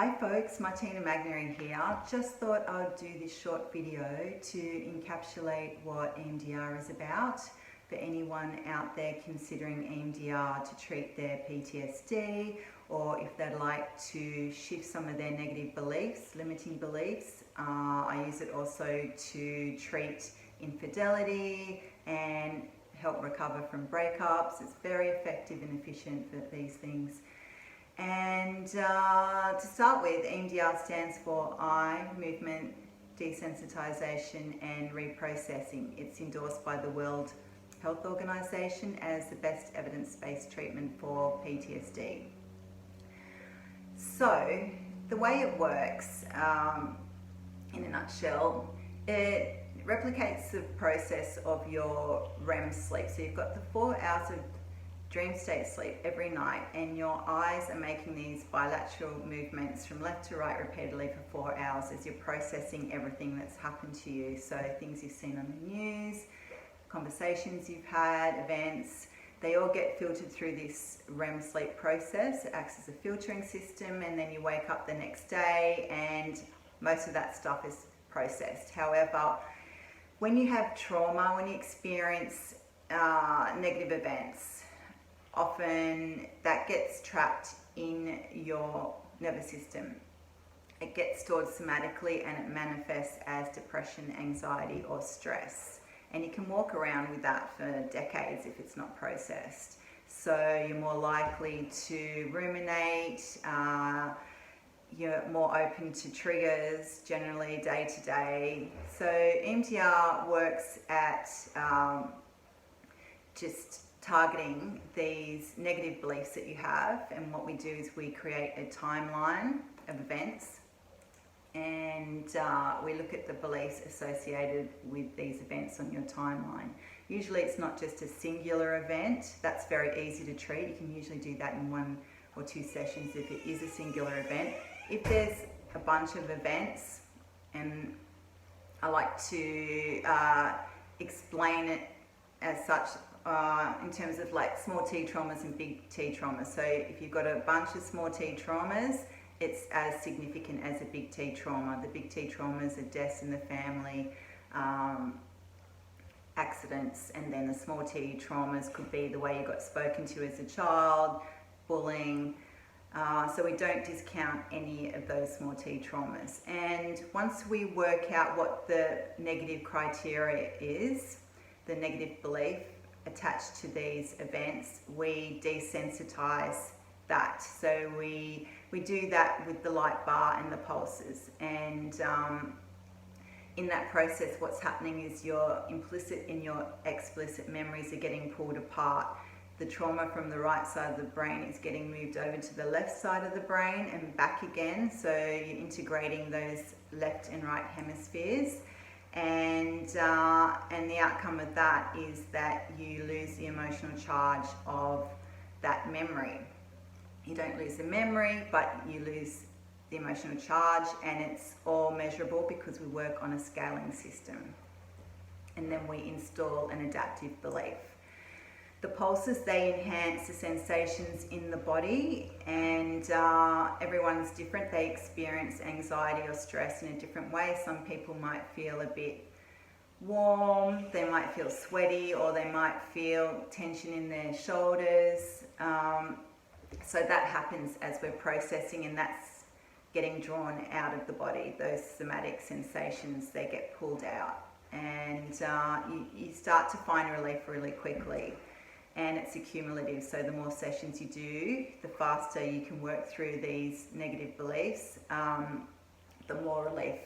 Hi folks, Martina Magnary here. Just thought I'd do this short video to encapsulate what EMDR is about for anyone out there considering EMDR to treat their PTSD, or if they'd like to shift some of their negative beliefs, limiting beliefs. I use it also to treat infidelity and help recover from breakups. It's very effective and efficient for these things. And to start with, EMDR stands for Eye Movement Desensitization and Reprocessing. It's endorsed by the World Health Organization as the best evidence-based treatment for PTSD. So the way it works, in a nutshell, it replicates the process of your REM sleep. So you've got the 4 hours of dream state sleep every night, and your eyes are making these bilateral movements from left to right repeatedly for 4 hours as you're processing everything that's happened to you. So things you've seen on the news, conversations you've had, events, they all get filtered through this REM sleep process. It acts as a filtering system, and then you wake up the next day and most of that stuff is processed. However, when you have trauma, when you experience negative events, often that gets trapped in your nervous system. It gets stored somatically and it manifests as depression, anxiety or stress. And you can walk around with that for decades if it's not processed. So you're more likely to ruminate, you're more open to triggers generally day to day. So EMDR works at just targeting these negative beliefs that you have, and what we do is we create a timeline of events, and we look at the beliefs associated with these events on your timeline. Usually it's not just a singular event. That's very easy to treat. You can usually do that in 1 or 2 sessions if it is a singular event. If there's a bunch of events, and I like to explain it as such in terms of like small T traumas and big T traumas. So if you've got a bunch of small T traumas, it's as significant as a big T trauma. The big T traumas are deaths in the family, accidents, and then the small T traumas could be the way you got spoken to as a child, bullying. So we don't discount any of those small T traumas. And once we work out what the negative criteria is, the negative belief attached to these events, we desensitize that. So we do that with the light bar and the pulses. And in that process, what's happening is your implicit and your explicit memories are getting pulled apart. The trauma from the right side of the brain is getting moved over to the left side of the brain and back again. So you're integrating those left and right hemispheres. And the outcome of that is that you lose the emotional charge of that memory. You don't lose the memory, but you lose the emotional charge, and it's all measurable because we work on a scaling system. And then we install an adaptive belief. The pulses, they enhance the sensations in the body, and everyone's different. They experience anxiety or stress in a different way. Some people might feel a bit warm, they might feel sweaty, or they might feel tension in their shoulders. So that happens as we're processing, and that's getting drawn out of the body. Those somatic sensations, they get pulled out, and you start to find relief really quickly. And it's accumulative, so the more sessions you do, the faster you can work through these negative beliefs, the more relief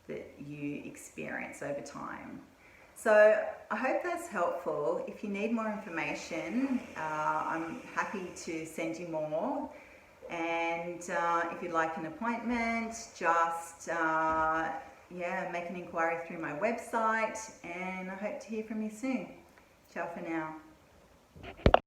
that you experience over time. So I hope that's helpful. If you need more information, I'm happy to send you more. And if you'd like an appointment, just make an inquiry through my website, and I hope to hear from you soon. Ciao for now.